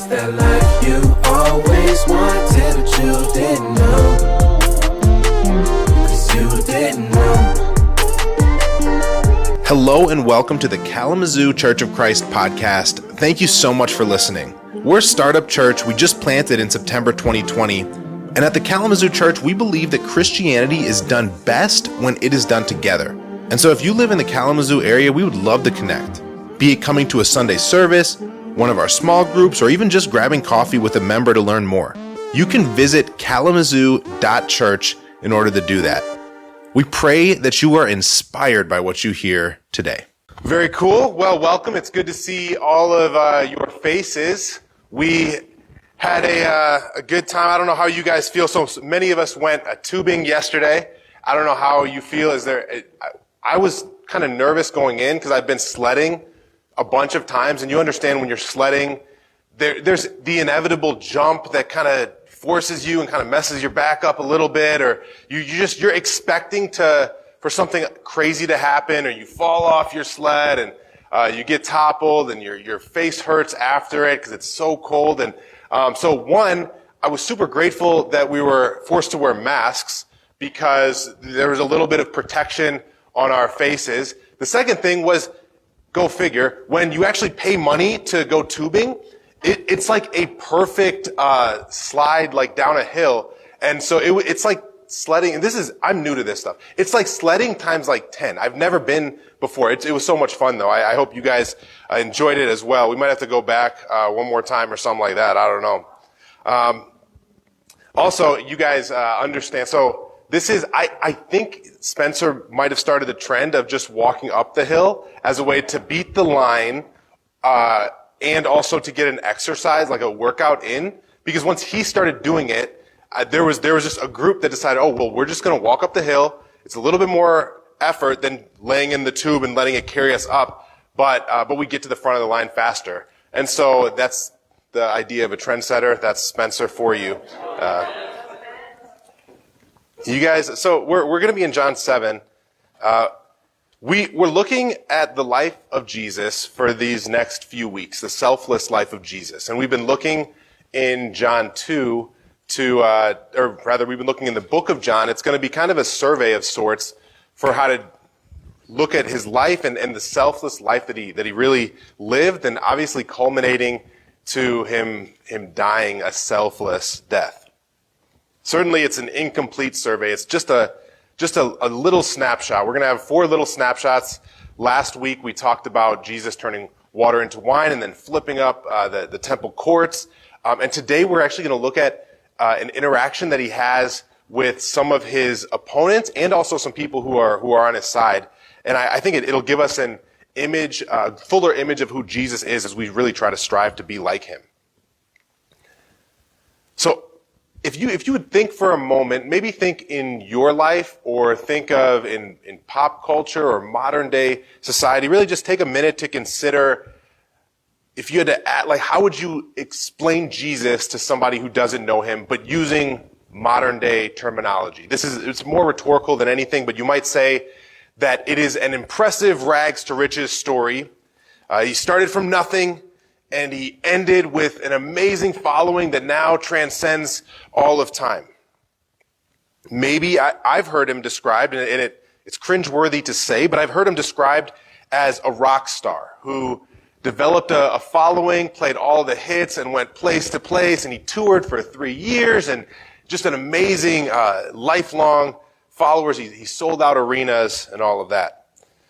That life you always wanted, but you didn't know. 'Cause you didn't know. Hello and welcome to the Kalamazoo Church of Christ podcast. Thank you so much for listening. We're a startup church we just planted in September 2020. And at the Kalamazoo Church, we believe that Christianity is done best when it is done together. And so if you live in the Kalamazoo area, we would love to connect. Be it coming to a Sunday service, one of our small groups, or even just grabbing coffee with a member to learn more. You can visit kalamazoo.church in order to do that. We pray that you are inspired by what you hear today. Very cool. Well, welcome. It's good to see all of your faces. We had a good time. I don't know how you guys feel. So many of us went tubing yesterday. I don't know how you feel. I was kind of nervous going in because I've been sledding a bunch of times, and you understand when you're sledding, there's the inevitable jump that kind of forces you and kind of messes your back up a little bit, or you're expecting for something crazy to happen, or you fall off your sled and you get toppled and your face hurts after it because it's so cold. And so I was super grateful that we were forced to wear masks because there was a little bit of protection on our faces. The second thing was, go figure, when you actually pay money to go tubing, it's like a perfect slide like down a hill. And so it's like sledding, and I'm new to this stuff. It's like sledding times like 10. I've never been before. It was so much fun though. I hope you guys enjoyed it as well. We might have to go back one more time or something like that. I don't know. Also, you guys understand, so I think Spencer might have started the trend of just walking up the hill as a way to beat the line, and also to get an exercise, like a workout in. Because once he started doing it, there was just a group that decided, we're just going to walk up the hill. It's a little bit more effort than laying in the tube and letting it carry us up, but we get to the front of the line faster. And so that's the idea of a trendsetter. That's Spencer for you. You guys, so we're going to be in John 7. We're looking at the life of Jesus for these next few weeks, the selfless life of Jesus. And we've been looking in John 2 we've been looking in the book of John. It's going to be kind of a survey of sorts for how to look at his life and the selfless life that he really lived, and obviously culminating to him dying a selfless death. Certainly, it's an incomplete survey. It's just a little snapshot. We're going to have 4 little snapshots. Last week, we talked about Jesus turning water into wine and then flipping up the temple courts. And today, we're actually going to look at an interaction that he has with some of his opponents and also some people who are on his side. And I think it'll give us an image, a fuller image of who Jesus is as we really try to strive to be like him. So, if you would think for a moment, maybe think in your life or think of in pop culture or modern day society, really just take a minute to consider if you had to how would you explain Jesus to somebody who doesn't know him, but using modern day terminology? It's more rhetorical than anything, but you might say that it is an impressive rags to riches story. He started from nothing, and he ended with an amazing following that now transcends all of time. Maybe I've heard him described, and it's cringeworthy to say, but I've heard him described as a rock star who developed a following, played all the hits, and went place to place, and he toured for 3 years, and just an amazing lifelong followers. He sold out arenas and all of that.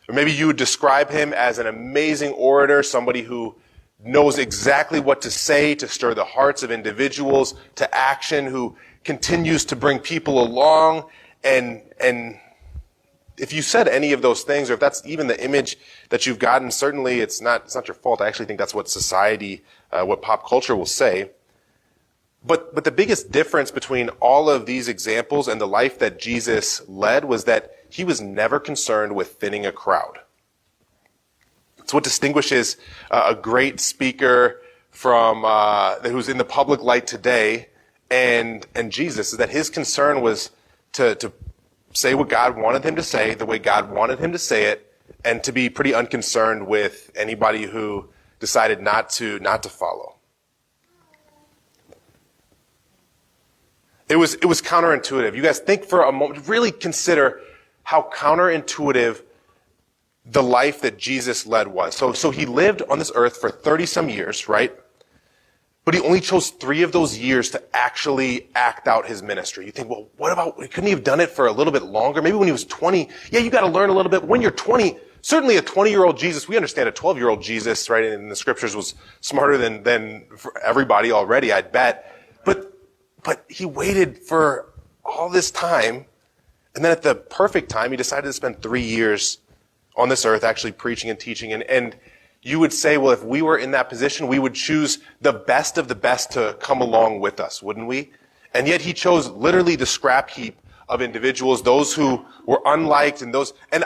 Or maybe you would describe him as an amazing orator, somebody who knows exactly what to say to stir the hearts of individuals to action, who continues to bring people along. And if you said any of those things, or if that's even the image that you've gotten, certainly it's not your fault. I actually think that's what society, what pop culture will say. But the biggest difference between all of these examples and the life that Jesus led was that he was never concerned with thinning a crowd. It's what distinguishes a great speaker from who's in the public light today and Jesus, is that his concern was to say what God wanted him to say, the way God wanted him to say it, and to be pretty unconcerned with anybody who decided not to follow. It was counterintuitive. You guys think for a moment, really consider how counterintuitive the life that Jesus led was. So he lived on this earth for 30 some years, right? But he only chose 3 of those years to actually act out his ministry. You think, well, what about, couldn't he have done it for a little bit longer? Maybe when he was 20. Yeah, you got to learn a little bit. When you're 20, certainly a 20-year-old Jesus, we understand a 12-year-old Jesus, right, in the scriptures was smarter than everybody already, I'd bet. But he waited for all this time, and then at the perfect time, he decided to spend 3 years on this earth actually preaching and teaching. And you would say, well, if we were in that position, we would choose the best of the best to come along with us, wouldn't we? And yet he chose literally the scrap heap of individuals, those who were unliked and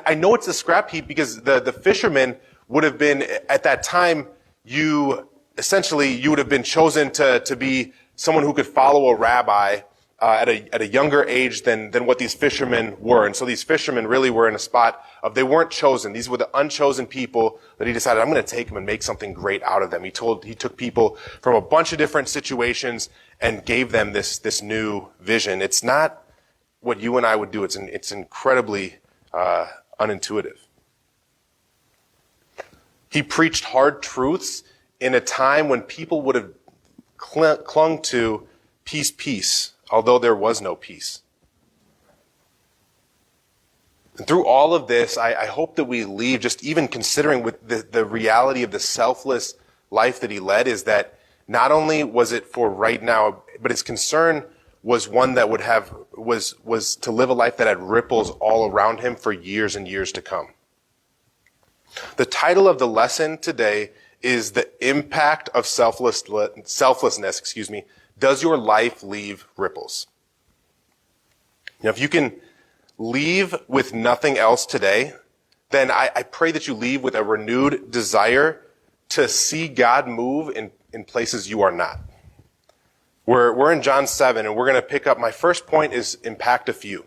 I know it's a scrap heap because the fishermen would have been, at that time, you would have been chosen to be someone who could follow a rabbi at a younger age than what these fishermen were. And so these fishermen really were in a spot of, they weren't chosen. These were the unchosen people that he decided, I'm going to take them and make something great out of them. He took people from a bunch of different situations and gave them this new vision. It's not what you and I would do. It's incredibly unintuitive. He preached hard truths in a time when people would have clung to peace, although there was no peace. And through all of this, I hope that we leave just even considering with the reality of the selfless life that he led, is that not only was it for right now, but his concern was one that was to live a life that had ripples all around him for years and years to come. The title of the lesson today is The Impact of Selflessness. Does your life leave ripples? Now, if you can leave with nothing else today, then I pray that you leave with a renewed desire to see God move in places you are not. We're in John 7, and we're going to pick up, my first point is impact a few.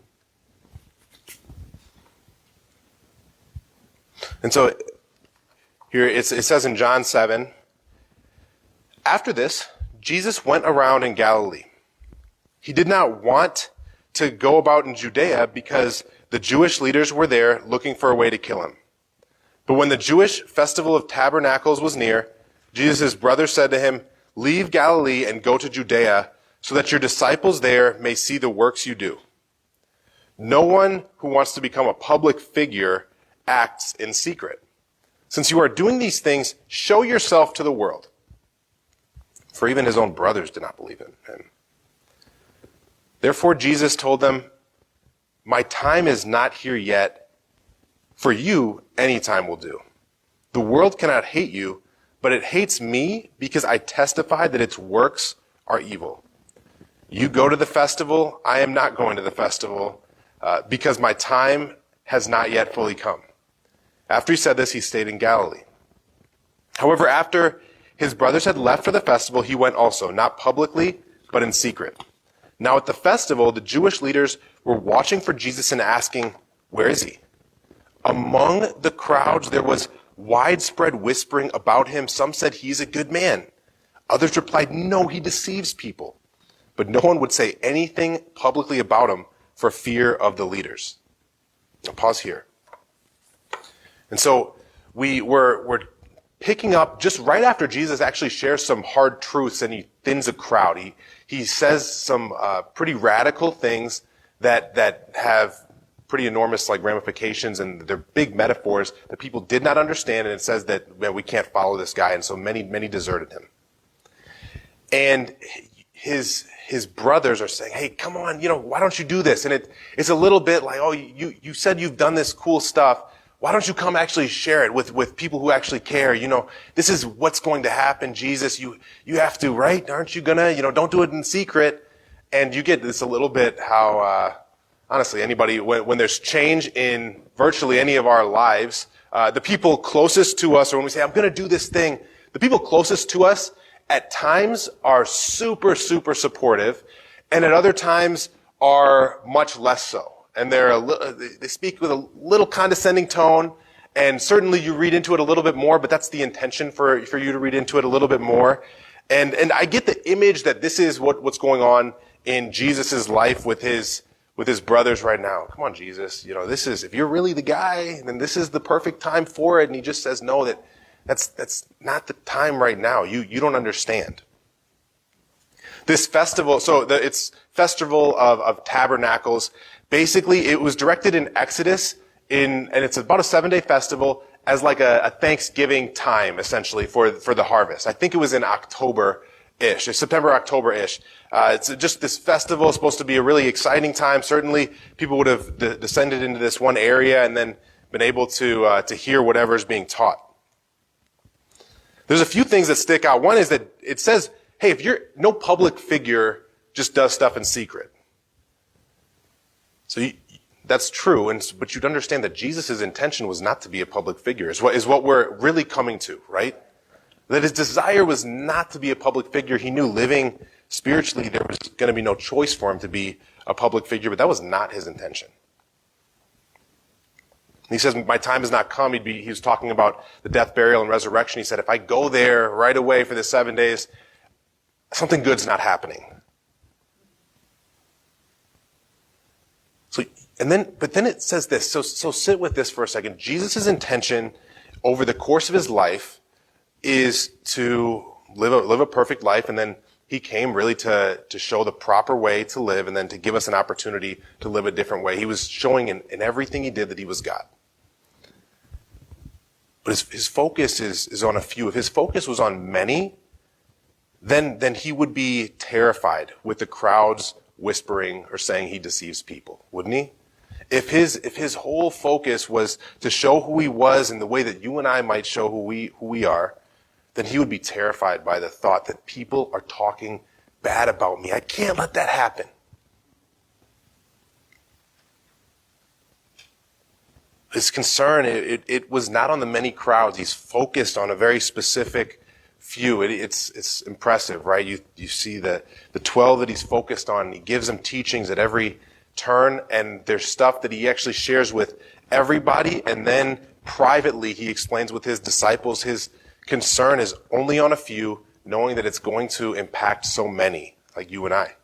And so here it says in John 7, after this, Jesus went around in Galilee. He did not want to go about in Judea because the Jewish leaders were there looking for a way to kill him. But when the Jewish festival of tabernacles was near, Jesus' brother said to him, leave Galilee and go to Judea so that your disciples there may see the works you do. No one who wants to become a public figure acts in secret. Since you are doing these things, show yourself to the world. For even his own brothers did not believe in him. Therefore Jesus told them, my time is not here yet. For you, any time will do. The world cannot hate you, but it hates me because I testify that its works are evil. You go to the festival, I am not going to the festival, because my time has not yet fully come. After he said this, he stayed in Galilee. However, after his brothers had left for the festival, he went also, not publicly, but in secret. Now at the festival, the Jewish leaders were watching for Jesus and asking, where is he? Among the crowds, there was widespread whispering about him. Some said he's a good man. Others replied, no, he deceives people. But no one would say anything publicly about him for fear of the leaders. I'll pause here. And so we're picking up just right after Jesus actually shares some hard truths and he thins a crowd. He says some pretty radical things that have pretty enormous ramifications, and they're big metaphors that people did not understand. And it says that we can't follow this guy, and so many deserted him. And his brothers are saying, hey, come on, why don't you do this? And it's a little bit like, oh, you said you've done this cool stuff. Why don't you come actually share it with people who actually care? This is what's going to happen, Jesus. You have to, right? Aren't you gonna, don't do it in secret. And you get this a little bit how, honestly, anybody, when there's change in virtually any of our lives, the people closest to us, or when we say, I'm gonna do this thing, the people closest to us at times are super, super supportive, and at other times are much less so. And they speak with a little condescending tone, and certainly you read into it a little bit more, but that's the intention for you to read into it a little bit more. And I get the image that this is what's going on in Jesus' life with his brothers right now. Come on, Jesus. If you're really the guy, then this is the perfect time for it. And he just says, no, that's not the time right now. You don't understand. This festival, it's Festival of Tabernacles. Basically, it was directed in Exodus, and it's about a 7-day festival as like a Thanksgiving time, essentially, for the harvest. I think it was in October-ish, September, October-ish. It's just this festival is supposed to be a really exciting time. Certainly, people would have descended into this one area and then been able to hear whatever is being taught. There's a few things that stick out. One is that it says, hey, if you're no public figure just does stuff in secret. So that's true, but you'd understand that Jesus' intention was not to be a public figure, is what we're really coming to, right? That his desire was not to be a public figure. He knew living spiritually, there was going to be no choice for him to be a public figure, but that was not his intention. He says, my time has not come. He was talking about the death, burial, and resurrection. He said, if I go there right away for the 7 days, something good's not happening. But then it says this. So sit with this for a second. Jesus' intention over the course of his life is to live a perfect life, and then he came really to show the proper way to live and then to give us an opportunity to live a different way. He was showing in everything he did that he was God. But his focus is on a few. If his focus was on many, then he would be terrified with the crowds whispering or saying he deceives people, wouldn't he? If his whole focus was to show who he was in the way that you and I might show who we are, then he would be terrified by the thought that people are talking bad about me. I can't let that happen. His concern, it was not on the many crowds. He's focused on a very specific few. It's impressive, right? You see the 12 that he's focused on. He gives them teachings at every turn, and there's stuff that he actually shares with everybody, and then privately he explains with his disciples. His concern is only on a few, knowing that it's going to impact so many, like you and I.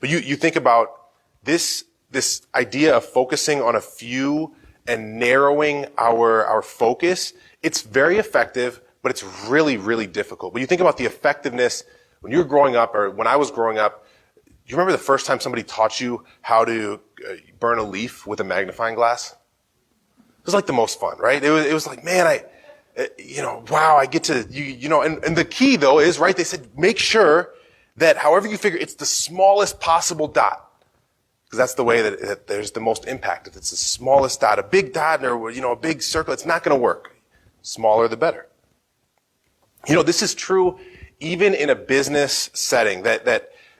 But you think about this idea of focusing on a few and narrowing our focus. It's very effective, but it's really, really difficult. When you think about the effectiveness, when you were growing up, or when I was growing up, do you remember the first time somebody taught you how to burn a leaf with a magnifying glass? It was like the most fun, right? It was like, man, wow, I get to, and the key though is, right, they said, make sure that however you figure, it's the smallest possible dot. Because that's the way that there's the most impact. If it's the smallest dot, a big dot or, a big circle, it's not going to work. Smaller the better. This is true even in a business setting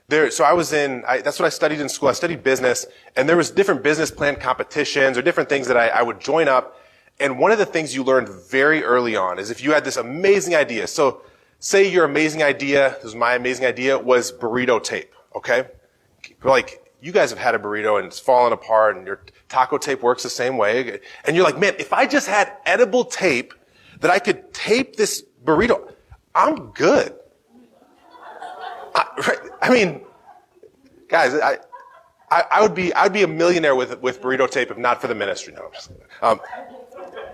so that's what I studied in school. I studied business, and there was different business plan competitions or different things that I would join up. And one of the things you learned very early on is if you had this amazing idea. So say your amazing idea, this was my amazing idea, was burrito tape, okay? Like, you guys have had a burrito and it's fallen apart and your taco tape works the same way. And you're like, man, if I just had edible tape that I could tape this burrito, I'm good. I mean, guys, I'd be a millionaire with burrito tape if not for the ministry. No, I'm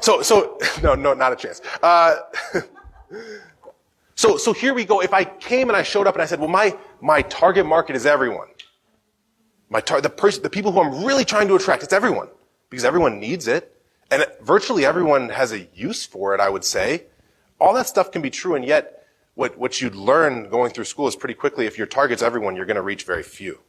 just no, not a chance. So here we go. If I came and I showed up and I said, well, my target market is everyone. The people who I'm really trying to attract, it's everyone, because everyone needs it, and virtually everyone has a use for it. I would say, all that stuff can be true, and yet. What you'd learn going through school is pretty quickly, if your target's everyone, you're going to reach very few.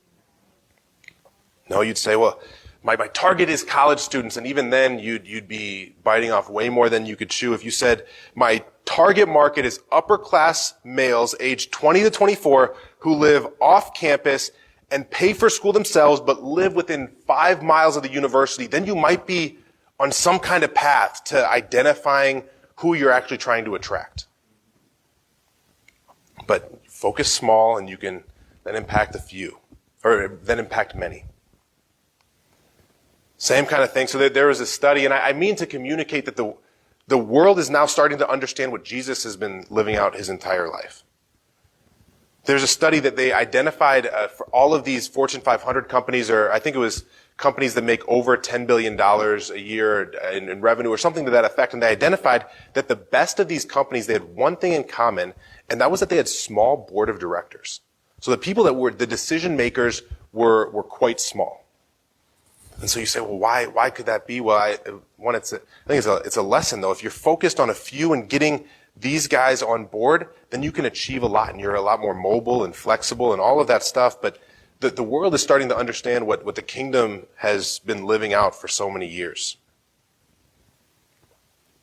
No, you'd say, well, my target is college students, and even then you'd be biting off way more than you could chew if you said, my target market is upper class males aged 20 to 24 who live off campus and pay for school themselves but live within 5 miles of the university. Then you might be on some kind of path to identifying who you're actually trying to attract. But focus small and you can then impact a few, or then impact many. Same kind of thing. So there was a study, and I mean to communicate that the world is now starting to understand what Jesus has been living out his entire life. There's a study that they identified for all of these Fortune 500 companies, or I think it was companies that make over $10 billion a year in revenue or something to that effect. And they identified that the best of these companies, they had one thing in common, and that was that they had small board of directors. So the people that were the decision makers were quite small. And so you say, well, why could that be? Well, I think it's a lesson though. If you're focused on a few and getting these guys on board, then you can achieve a lot, and you're a lot more mobile and flexible and all of that stuff. But the world is starting to understand what the kingdom has been living out for so many years.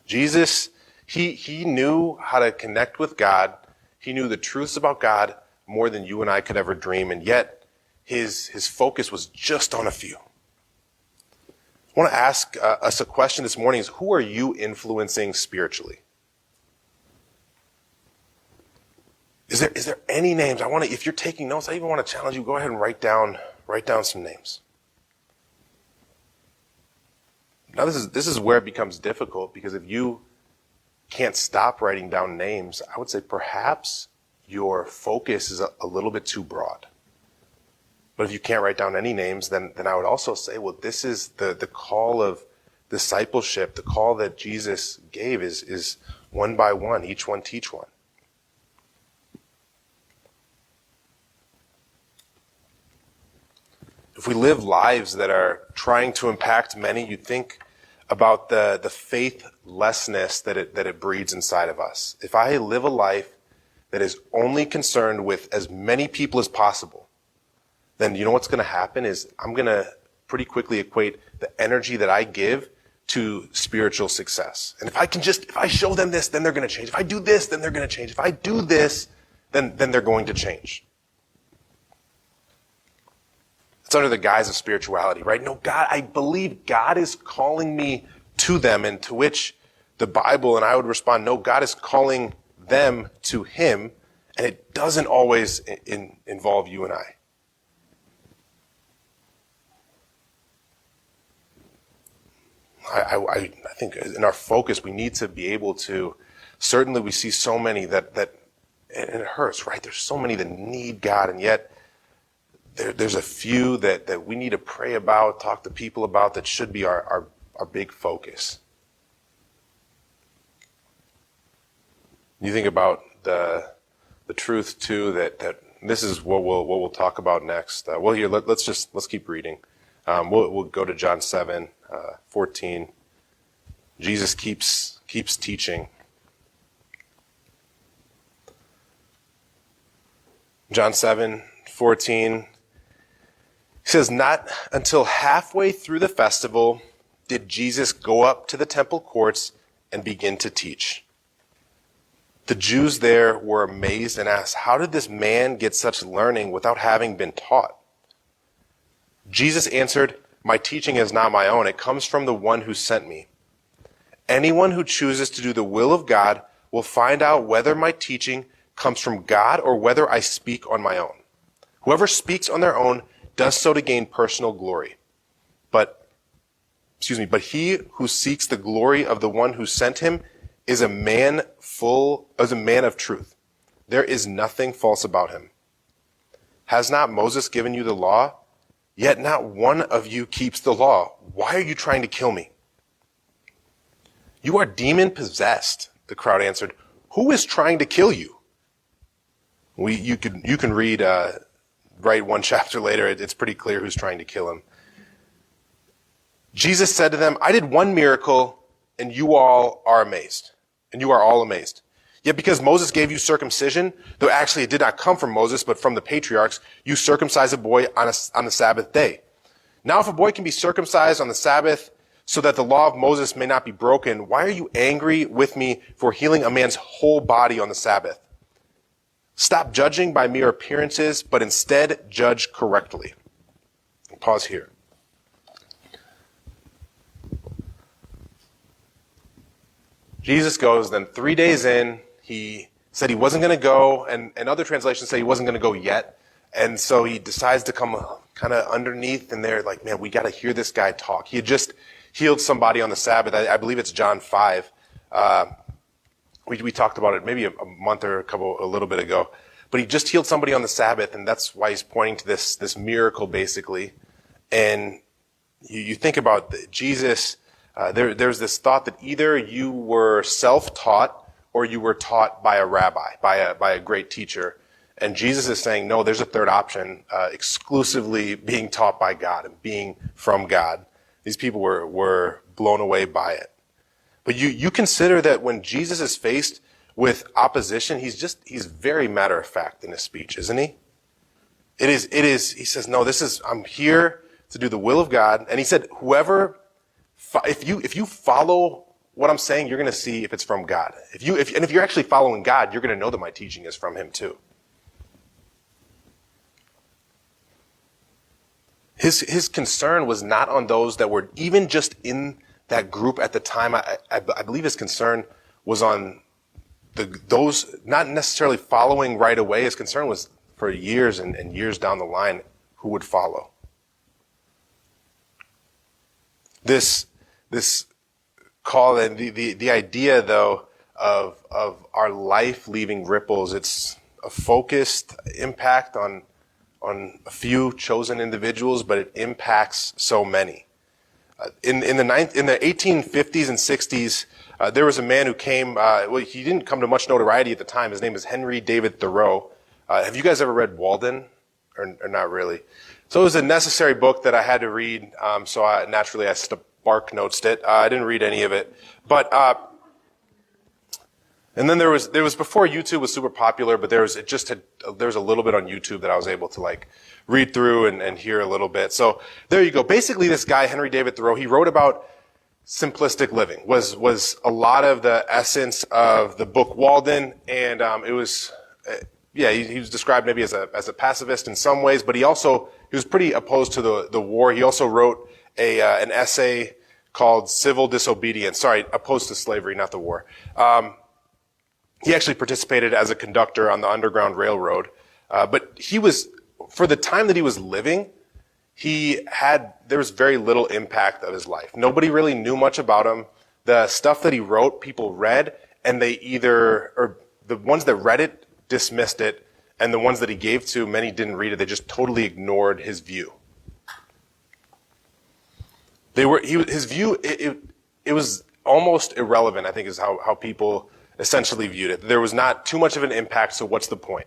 Jesus, he knew how to connect with God. He knew the truths about God more than you and I could ever dream, and yet his focus was just on a few. I want to ask us a question this morning: is who are you influencing spiritually? Is there any names? If you're taking notes, I even want to challenge you, go ahead and write down some names. Now this is where it becomes difficult, because if you can't stop writing down names, I would say perhaps your focus is a little bit too broad. But if you can't write down any names, then I would also say, well, this is the call of discipleship. The call that Jesus gave is one by one, each one teach one. If we live lives that are trying to impact many, you think about the faithlessness that it breeds inside of us. If I live a life that is only concerned with as many people as possible, then you know what's going to happen is I'm going to pretty quickly equate the energy that I give to spiritual success. And if I show them this, then they're going to change. If I do this, then they're going to change. If I do this, then they're going to change. It's under the guise of spirituality, right? No, God, I believe God is calling me to them, and to which the Bible, and I would respond, no, God is calling them to him, and it doesn't always involve you and I. I think in our focus, we need to be able to, certainly we see so many that and it hurts, right? There's so many that need God, and yet there's a few that we need to pray about, talk to people about, that should be our big focus. You think about the truth too, that this is what we'll talk about next. Let's keep reading. We'll go to John 7:14. Jesus keeps teaching. John 7:14. He says, not until halfway through the festival did Jesus go up to the temple courts and begin to teach. The Jews there were amazed and asked, how did this man get such learning without having been taught? Jesus answered, my teaching is not my own. It comes from the one who sent me. Anyone who chooses to do the will of God will find out whether my teaching comes from God or whether I speak on my own. Whoever speaks on their own does so to gain personal glory. But he who seeks the glory of the one who sent him is a man of truth. There is nothing false about him. Has not Moses given you the law? Yet not one of you keeps the law. Why are you trying to kill me? You are demon possessed, the crowd answered. Who is trying to kill you? You can read right one chapter later. It's pretty clear who's trying to kill him. Jesus said to them, I did one miracle, and you all are amazed. And you are all amazed. Yet because Moses gave you circumcision, though actually it did not come from Moses, but from the patriarchs, you circumcise a boy on the Sabbath day. Now if a boy can be circumcised on the Sabbath so that the law of Moses may not be broken, why are you angry with me for healing a man's whole body on the Sabbath? Stop judging by mere appearances, but instead judge correctly. Pause here. Jesus goes, then 3 days in, he said he wasn't going to go, and other translations say he wasn't going to go yet. And so he decides to come kind of underneath, and they're like, man, we got to hear this guy talk. He had just healed somebody on the Sabbath. I believe it's John 5. We talked about it maybe a month or a little bit ago. but he just healed somebody on the Sabbath, and that's why he's pointing to this miracle, basically. And you think about Jesus, there's this thought that either you were self-taught or you were taught by a rabbi, by a great teacher. And Jesus is saying, no, there's a third option, exclusively being taught by God and being from God. These people were blown away by it. But you consider that when Jesus is faced with opposition, he's very matter of fact in his speech, isn't he? It is, he says, no, I'm here to do the will of God. And he said, if you follow what I'm saying, you're going to see if it's from God. If you're actually following God, you're going to know that my teaching is from him too. His concern was not on those that were even just in that group at the time. I believe his concern was on those not necessarily following right away. His concern was for years and years down the line who would follow. This call and the idea though of our life leaving ripples, it's a focused impact on a few chosen individuals, but it impacts so many. In the 1850s and 60s, there was a man who came. He didn't come to much notoriety at the time. His name is Henry David Thoreau. Have you guys ever read Walden, or not really? So it was a necessary book that I had to read. So naturally I spark notes it. I didn't read any of it, but. And then there was before YouTube was super popular, but there was a little bit on YouTube that I was able to read through and hear a little bit. So there you go. Basically, this guy Henry David Thoreau, he wrote about simplistic living. Was a lot of the essence of the book Walden, and it was he was described maybe as a pacifist in some ways, but he was pretty opposed to the war. He also wrote an essay called Civil Disobedience. Sorry, opposed to slavery, not the war. He actually participated as a conductor on the Underground Railroad. But for the time that he was living, there was very little impact of his life. Nobody really knew much about him. The stuff that he wrote, people read, and the ones that read it dismissed it, and the ones that he gave to, many didn't read it. They just totally ignored his view. His view, it was almost irrelevant, I think, is how people essentially viewed it. There was not too much of an impact, so what's the point?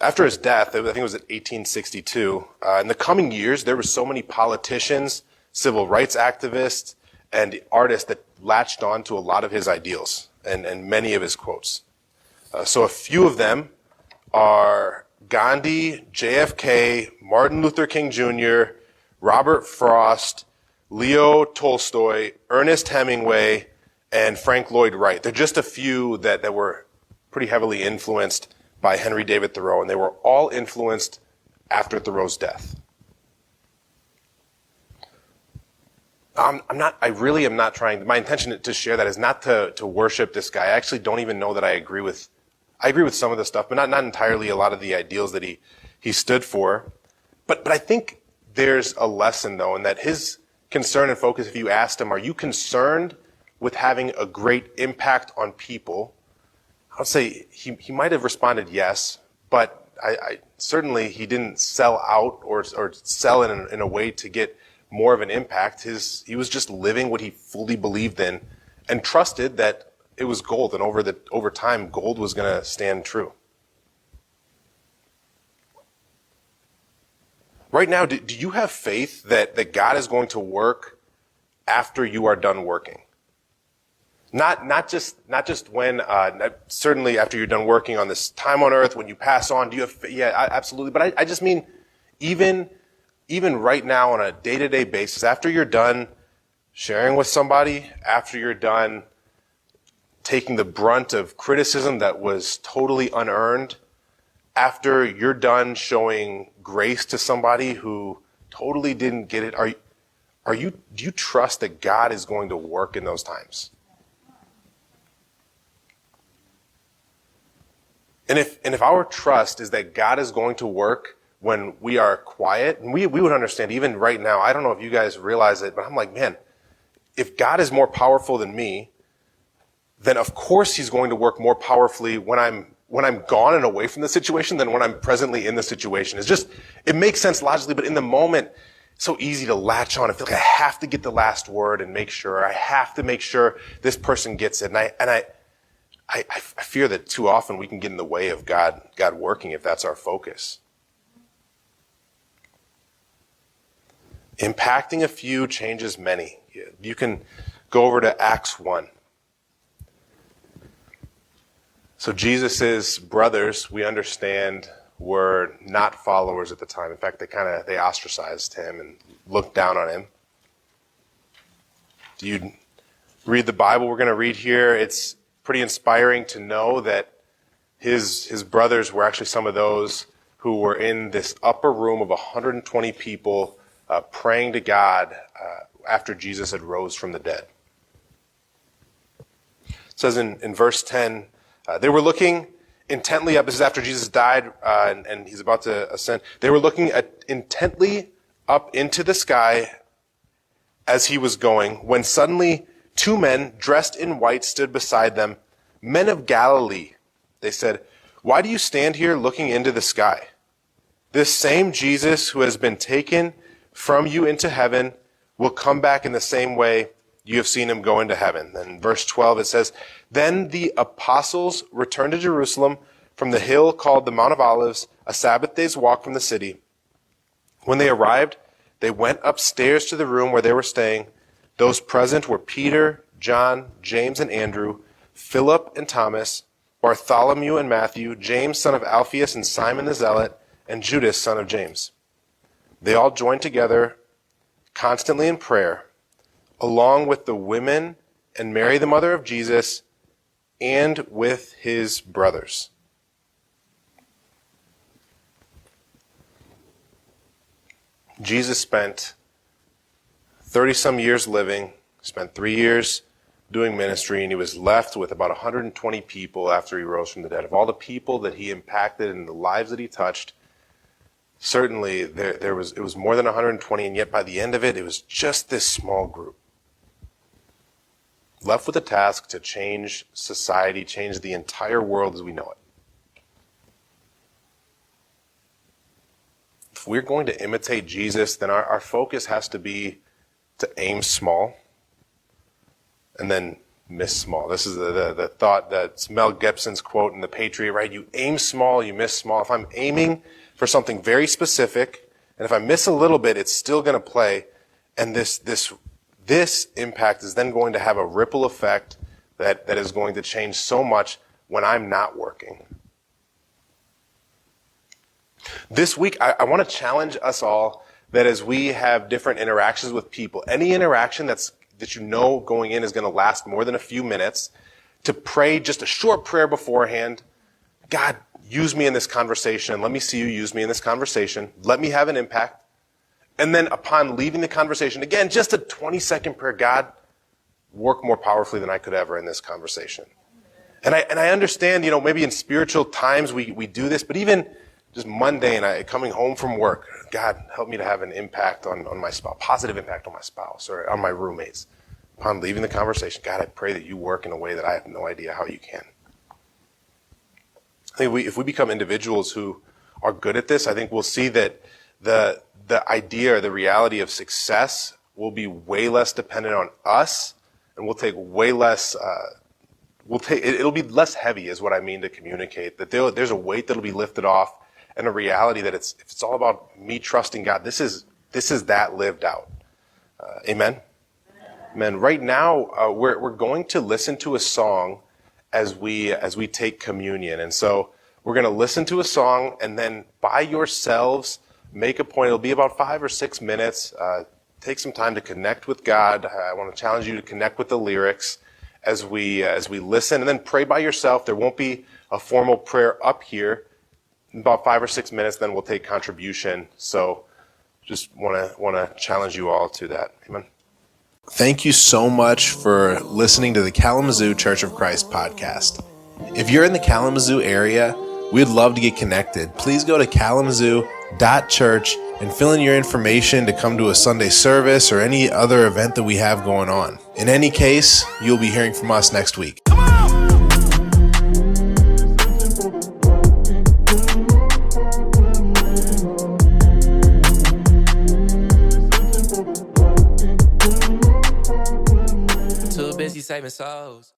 After his death, I think it was in 1862, in the coming years, there were so many politicians, civil rights activists, and artists that latched on to a lot of his ideals and many of his quotes. So a few of them are Gandhi, JFK, Martin Luther King Jr., Robert Frost, Leo Tolstoy, Ernest Hemingway, and Frank Lloyd Wright. They're just a few that were pretty heavily influenced by Henry David Thoreau, and they were all influenced after Thoreau's death. I really am not trying, my intention to share that is not to worship this guy. I actually don't even know that I agree with some of the stuff, but not entirely a lot of the ideals that he stood for. But I think there's a lesson though, in that his concern and focus, if you asked him, are you concerned with having a great impact on people? I would say he might have responded yes, but I certainly he didn't sell out or sell in a way to get more of an impact. He was just living what he fully believed in and trusted that it was gold, and over time gold was going to stand true. Right now, do you have faith that God is going to work after you are done working? Not just when, certainly after you're done working on this time on earth, when you pass on, do you have, yeah, absolutely. But I just mean, even right now on a day-to-day basis, after you're done sharing with somebody, after you're done taking the brunt of criticism that was totally unearned, after you're done showing grace to somebody who totally didn't get it, do you trust that God is going to work in those times? And if our trust is that God is going to work when we are quiet, and we would understand even right now, I don't know if you guys realize it, but I'm like, man, if God is more powerful than me, then of course he's going to work more powerfully when I'm gone and away from the situation than when I'm presently in the situation. It makes sense logically, but in the moment, it's so easy to latch on. I feel like I have to get the last word and make sure. I have to make sure this person gets it. And I fear that too often we can get in the way of God working if that's our focus. Impacting a few changes many. You can go over to Acts 1. So Jesus' brothers, we understand, were not followers at the time. In fact, they ostracized him and looked down on him. Do you read the Bible we're going to read here? It's pretty inspiring to know that his brothers were actually some of those who were in this upper room of 120 people praying to God after Jesus had rose from the dead. It says in verse 10, they were looking intently up. This is after Jesus died and he's about to ascend. They were looking intently up into the sky as he was going, when suddenly 2 men dressed in white stood beside them. Men of Galilee, they said, why do you stand here looking into the sky? This same Jesus who has been taken from you into heaven will come back in the same way you have seen him go into heaven. Then in verse 12 it says, then the apostles returned to Jerusalem from the hill called the Mount of Olives, a Sabbath day's walk from the city. When they arrived, they went upstairs to the room where they were staying. Those present were Peter, John, James and Andrew, Philip and Thomas, Bartholomew and Matthew, James son of Alphaeus and Simon the Zealot, and Judas son of James. They all joined together constantly in prayer, along with the women and Mary the mother of Jesus, and with his brothers. Jesus spent 30-some years living, spent 3 years doing ministry, and he was left with about 120 people after he rose from the dead. Of all the people that he impacted and the lives that he touched, certainly it was more than 120, and yet by the end of it, it was just this small group. Left with a task to change society, change the entire world as we know it. If we're going to imitate Jesus, then our focus has to be to aim small and then miss small. This is the thought that's Mel Gibson's quote in The Patriot, right? You aim small, you miss small. If I'm aiming for something very specific, and if I miss a little bit, it's still going to play, and this impact is then going to have a ripple effect that is going to change so much when I'm not working. This week, I want to challenge us all that as we have different interactions with people, any interaction that you know going in is going to last more than a few minutes, to pray just a short prayer beforehand. God, use me in this conversation. Let me see you use me in this conversation. Let me have an impact. And then upon leaving the conversation, again, just a 20-second prayer, God, work more powerfully than I could ever in this conversation. And I understand, maybe in spiritual times we do this, but even just mundane, coming home from work, God, help me to have an impact on my spouse, positive impact on my spouse or on my roommates. Upon leaving the conversation, God, I pray that you work in a way that I have no idea how you can. I think if we become individuals who are good at this, I think we'll see that the idea or the reality of success will be way less dependent on us, and we'll take way less, it'll be less heavy is what I mean to communicate, that there's a weight that'll be lifted off, and a reality that if it's all about me trusting God, this is that lived out. Amen? Amen. Right now, we're going to listen to a song as we take communion. And so we're going to listen to a song, and then by yourselves, make a point. It'll be about 5 or 6 minutes. Take some time to connect with God. I want to challenge you to connect with the lyrics as we listen, and then pray by yourself. There won't be a formal prayer up here. In about 5 or 6 minutes, then we'll take contribution. So just want to challenge you all to that. Amen. Thank you so much for listening to the Kalamazoo Church of Christ podcast. If you're in the Kalamazoo area, we'd love to get connected. Please go to kalamazoo.church and fill in your information to come to a Sunday service or any other event that we have going on. In any case, you'll be hearing from us next week. saving souls.